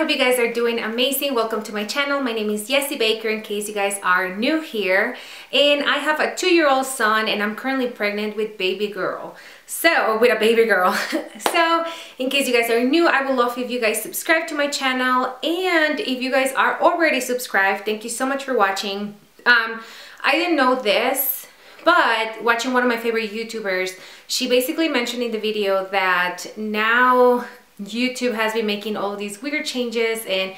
hope you guys are doing amazing. Welcome to my channel. My name is YessyBaker in case you guys are new here. And I have a 2-year-old son and I'm currently pregnant with baby girl. So, with a baby girl. So, in case you guys are new, I would love if you guys subscribe to my channel. And if you guys are already subscribed, thank you so much for watching. I didn't know this, but watching one of my favorite YouTubers, she basically mentioned in the video that now YouTube has been making all these weird changes and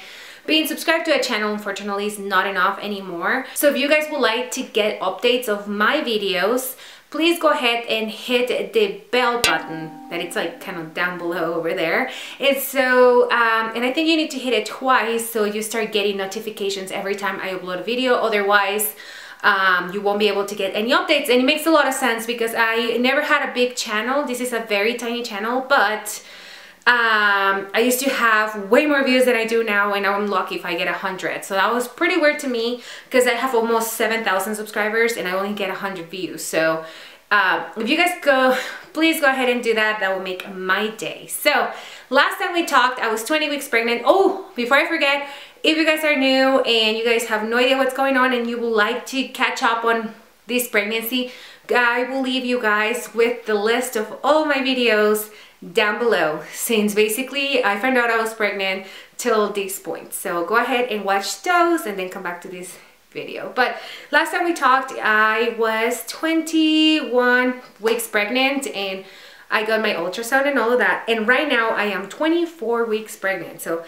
being subscribed to a channel unfortunately is not enough anymore. So if you guys would like to get updates of my videos, please go ahead and hit the bell button that it's like kind of down below over there. And so and I think you need to hit it twice so you start getting notifications every time I upload a video. Otherwise you won't be able to get any updates. And it makes a lot of sense because I never had a big channel. This is a very tiny channel, but I used to have way more views than I do now, and I'm lucky if I get 100. So that was pretty weird to me because I have almost 7,000 subscribers and I only get 100 views. So if you guys please go ahead and do that. That will make my day. So last time we talked, I was 20 weeks pregnant. Oh, before I forget, if you guys are new and you guys have no idea what's going on and you would like to catch up on this pregnancy, I will leave you guys with the list of all of my videos down below, since basically I found out I was pregnant till this point. So go ahead and watch those and then come back to this video. But last time we talked, I was 21 weeks pregnant and I got my ultrasound and all of that, and right now I am 24 weeks pregnant. So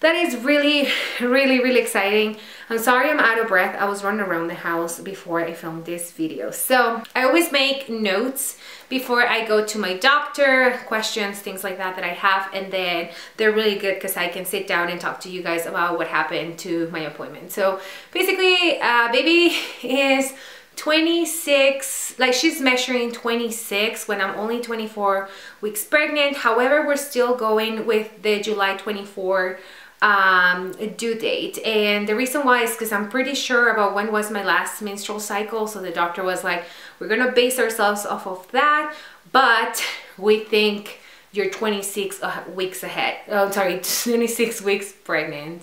that is really, really exciting. I'm sorry I'm out of breath. I was running around the house before I filmed this video. So I always make notes before I go to my doctor, questions, things like that I have, and then they're really good because I can sit down and talk to you guys about what happened to my appointment. So basically, baby is 26, like she's measuring 26 when I'm only 24 weeks pregnant. However, we're still going with the July 24 due date, and the reason why is because I'm pretty sure about when was my last menstrual cycle. So the doctor was like, we're gonna base ourselves off of that, but we think you're 26 weeks ahead. Oh, sorry, 26 weeks pregnant.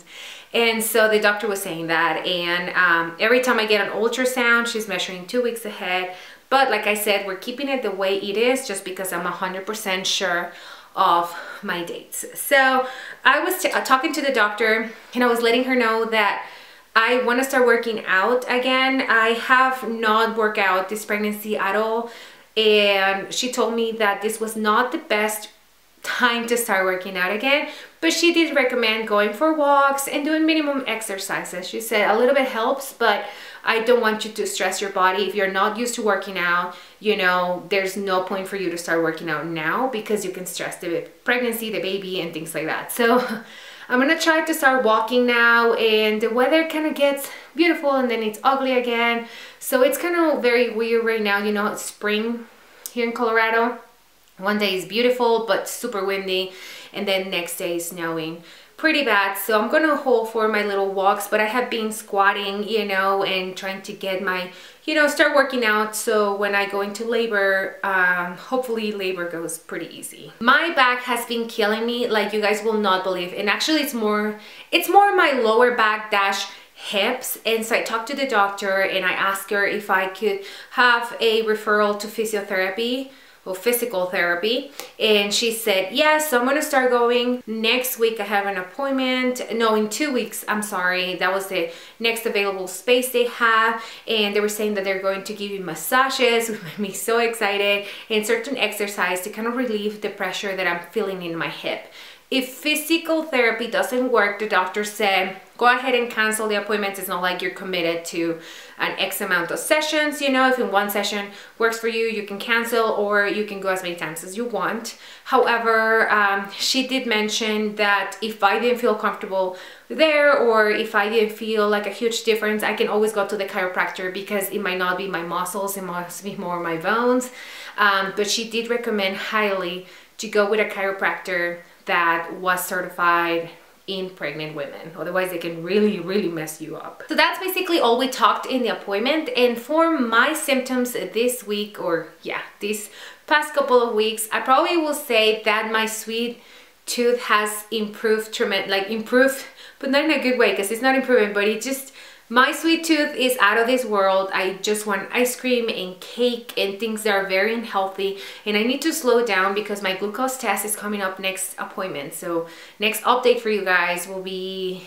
And so the doctor was saying that, and every time I get an ultrasound, she's measuring 2 weeks ahead. But like I said, we're keeping it the way it is just because I'm 100% sure of my dates. So I was talking to the doctor and I was letting her know that I want to start working out again. I have not worked out this pregnancy at all, and she told me that this was not the best time to start working out again, but she did recommend going for walks and doing minimum exercises. She said a little bit helps, but I don't want you to stress your body. If you're not used to working out, you know, there's no point for you to start working out now because you can stress the pregnancy, the baby, and things like that. So I'm gonna try to start walking now, and the weather kind of gets beautiful and then it's ugly again. So it's kind of very weird right now. You know, it's spring here in Colorado. One day is beautiful but super windy, and then next day is snowing pretty bad. So I'm gonna hold for my little walks, but I have been squatting, you know, and trying to get my, you know, start working out, so when I go into labor, hopefully labor goes pretty easy. My back has been killing me like you guys will not believe, and actually it's more my lower back dash hips. And so I talked to the doctor and I asked her if I could have a referral to physiotherapy or physical therapy, and she said yes. So I'm gonna start going next week. I have an appointment, no, in 2 weeks, I'm sorry. That was the next available space they have, and they were saying that they're going to give you massages, which made me so excited, and certain exercise to kind of relieve the pressure that I'm feeling in my hip. If physical therapy doesn't work, the doctor said, go ahead and cancel the appointments. It's not like you're committed to an X amount of sessions. You know, if in one session works for you, you can cancel, or you can go as many times as you want. However, she did mention that if I didn't feel comfortable there, or if I didn't feel like a huge difference, I can always go to the chiropractor because it might not be my muscles, it must be more my bones. But she did recommend highly to go with a chiropractor that was certified in pregnant women. Otherwise, they can really mess you up. So that's basically all we talked in the appointment. And for my symptoms this week, or yeah, these past couple of weeks, I probably will say that my sweet tooth has improved tremendously, like improved, but not in a good way because it's not improving, but it just, my sweet tooth is out of this world. I just want ice cream and cake and things that are very unhealthy, and I need to slow down because my glucose test is coming up next appointment. So next update for you guys will be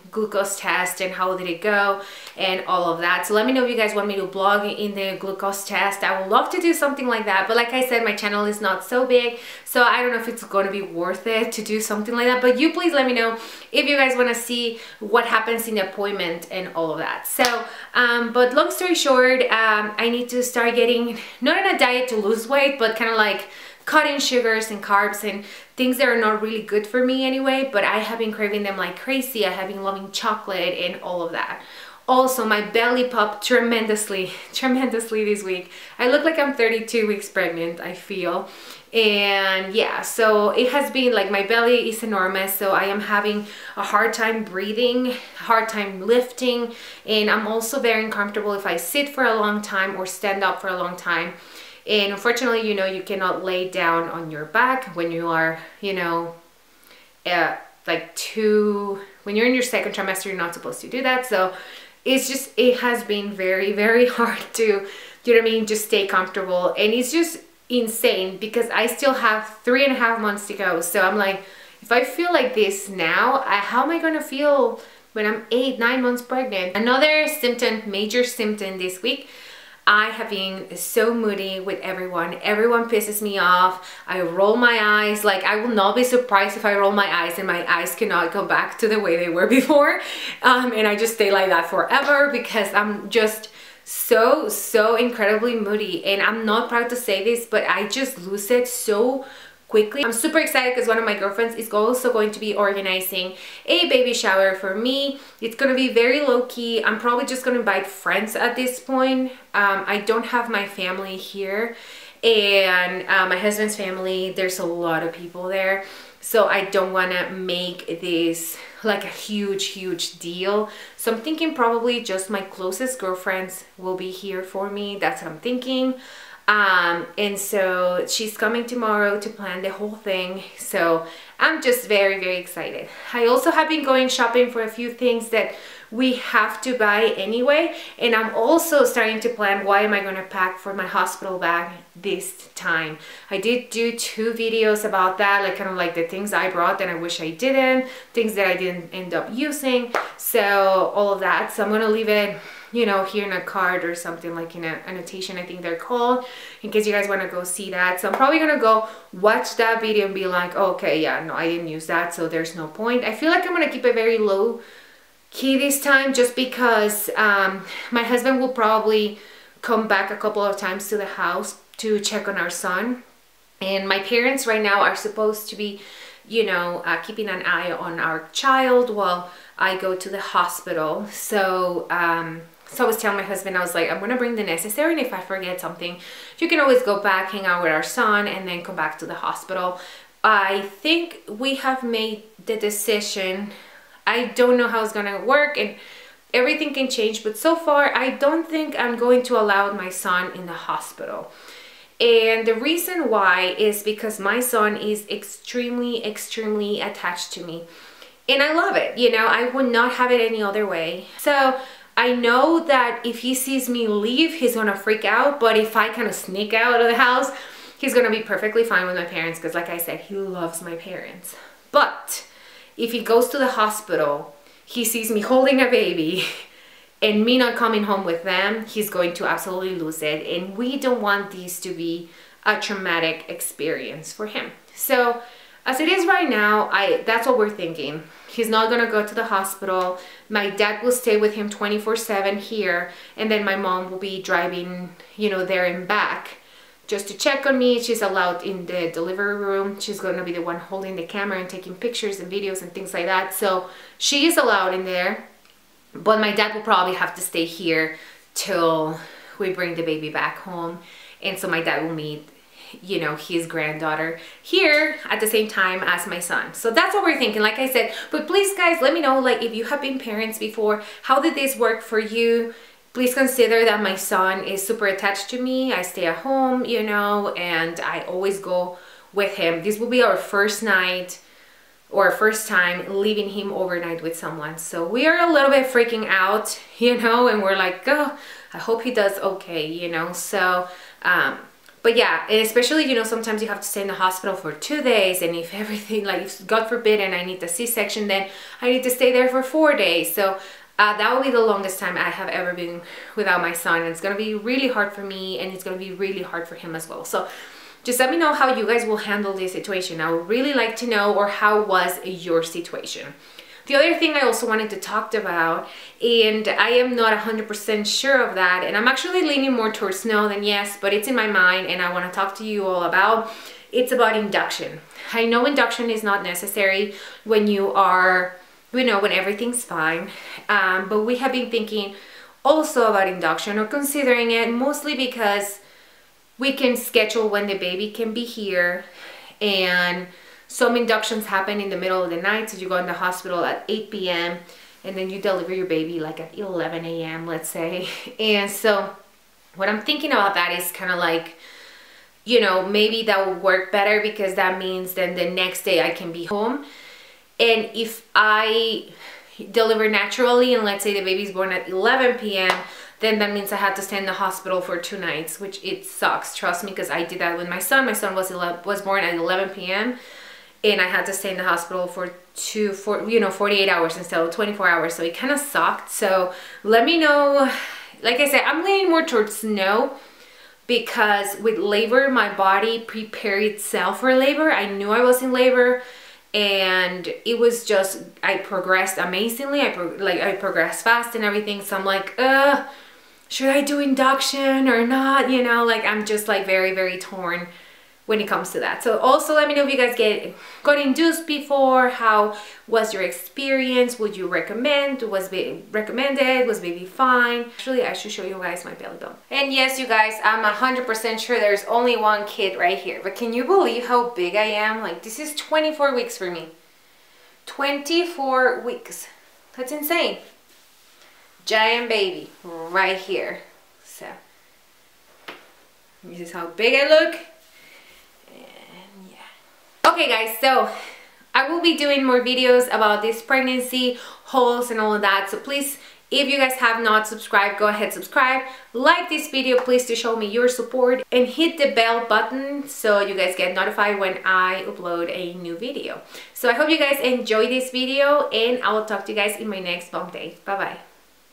glucose test and how did it go and all of that. So let me know if you guys want me to blog in the glucose test. I would love to do something like that, but like I said, my channel is not so big, so I don't know if it's going to be worth it to do something like that. But you please let me know if you guys want to see what happens in the appointment and all of that. So but long story short, I need to start getting, not on a diet to lose weight, but kind of like cutting sugars and carbs and things that are not really good for me anyway, but I have been craving them like crazy. I have been loving chocolate and all of that. Also, my belly popped tremendously this week. I look like I'm 32 weeks pregnant, I feel. And yeah, so it has been like, my belly is enormous, so I am having a hard time breathing, hard time lifting, and I'm also very uncomfortable if I sit for a long time or stand up for a long time. And unfortunately, you know, you cannot lay down on your back when you are, you know, when you're in your second trimester, you're not supposed to do that. So it's just, it has been very, very hard to, you know what I mean, just stay comfortable. And it's just insane because I still have 3.5 months to go. So I'm like, if I feel like this now, how am I going to feel when I'm 8-9 months pregnant? Another symptom, major symptom this week, I have been so moody with everyone. Everyone pisses me off. I roll my eyes. Like, I will not be surprised if I roll my eyes and my eyes cannot go back to the way they were before. And I just stay like that forever because I'm just so incredibly moody. And I'm not proud to say this, but I just lose it so quickly. I'm super excited because one of my girlfriends is also going to be organizing a baby shower for me. It's going to be very low-key. I'm probably just going to invite friends at this point. I don't have my family here, and my husband's family, there's a lot of people there, so I don't want to make this like a huge deal. So I'm thinking probably just my closest girlfriends will be here for me. That's what I'm thinking. And so she's coming tomorrow to plan the whole thing, so I'm just very excited. I also have been going shopping for a few things that we have to buy anyway, and I'm also starting to plan what am I going to pack for my hospital bag this time. I did do 2 videos about that, like kind of like the things I brought and I wish I didn't, things that I didn't end up using, so all of that. So I'm going to leave it, you know, here in a card or something, like in a annotation, I think they're called, in case you guys want to go see that. So I'm probably gonna go watch that video and be like, oh, okay, yeah, no, I didn't use that, so there's no point. I feel like I'm gonna keep it very low key this time, just because my husband will probably come back a couple of times to the house to check on our son, and my parents right now are supposed to be, you know, keeping an eye on our child while I go to the hospital. So so I was telling my husband, I was like, I'm gonna bring the necessary, and if I forget something, you can always go back, hang out with our son, and then come back to the hospital. I think we have made the decision. I don't know how it's gonna work, and everything can change, but so far I don't think I'm going to allow my son in the hospital. And the reason why is because my son is extremely attached to me, and I love it. You know, I would not have it any other way. So I know that if he sees me leave, he's gonna freak out, but if I kind of sneak out of the house, he's gonna be perfectly fine with my parents, because like I said, he loves my parents. But if he goes to the hospital, he sees me holding a baby and me not coming home with them, he's going to absolutely lose it, and we don't want these to be a traumatic experience for him. So as it is right now, that's what we're thinking. He's not gonna go to the hospital. My dad will stay with him 24/7 here, and then my mom will be driving, you know, there and back just to check on me. She's allowed in the delivery room. She's gonna be the one holding the camera and taking pictures and videos and things like that. So she is allowed in there, but my dad will probably have to stay here till we bring the baby back home. And so my dad will meet, you know, his granddaughter here at the same time as my son. So that's what we're thinking, like I said. But please guys, let me know, like, if you have been parents before, how did this work for you? Please consider that my son is super attached to me. I stay at home, you know, and I always go with him. This will be our first night or first time leaving him overnight with someone. So we are a little bit freaking out, you know, and we're like, oh, I hope he does okay, you know. So but yeah, and especially, you know, sometimes you have to stay in the hospital for 2 days, and if everything, like, if God forbid, and I need the C-section, then I need to stay there for 4 days. So that will be the longest time I have ever been without my son, and it's gonna be really hard for me, and it's gonna be really hard for him as well. So just let me know how you guys will handle this situation. I would really like to know, or how was your situation. The other thing I also wanted to talk about, and I am not 100% sure of that, and I'm actually leaning more towards no than yes, but it's in my mind and I want to talk to you all about, it's about induction. I know induction is not necessary when you are, you know, when everything's fine, but we have been thinking also about induction, or considering it, mostly because we can schedule when the baby can be here, and some inductions happen in the middle of the night. So you go in the hospital at 8 p.m. and then you deliver your baby like at 11 a.m. let's say. And so what I'm thinking about that is kind of like, you know, maybe that will work better, because that means then the next day I can be home. And if I deliver naturally, and let's say the baby's born at 11 p.m., then that means I had to stay in the hospital for 2 nights, which it sucks. Trust me, because I did that with my son. My son was born at 11 p.m. and I had to stay in the hospital for 48 hours instead of 24 hours. So it kind of sucked. So let me know. Like I said, I'm leaning more towards no, because with labor, my body prepared itself for labor. I knew I was in labor, and it was just, I progressed amazingly. I progressed fast and everything. So I'm like, should I do induction or not? You know, like, I'm just like very, very torn when it comes to that. So also let me know if you guys got induced before. How was your experience? Would you recommend? Was baby recommended? Was baby fine? Actually, I should show you guys my belly bump. And yes, you guys, I'm 100% sure there's only one kid right here, but can you believe how big I am? Like, this is 24 weeks for me. 24 weeks. That's insane. Giant baby right here. So this is how big I look. And yeah. Okay guys, so I will be doing more videos about this pregnancy, hauls and all of that. So please, if you guys have not subscribed, go ahead, subscribe. Like this video, please, to show me your support, and hit the bell button so you guys get notified when I upload a new video. So I hope you guys enjoy this video, and I will talk to you guys in my next bump day. Bye bye.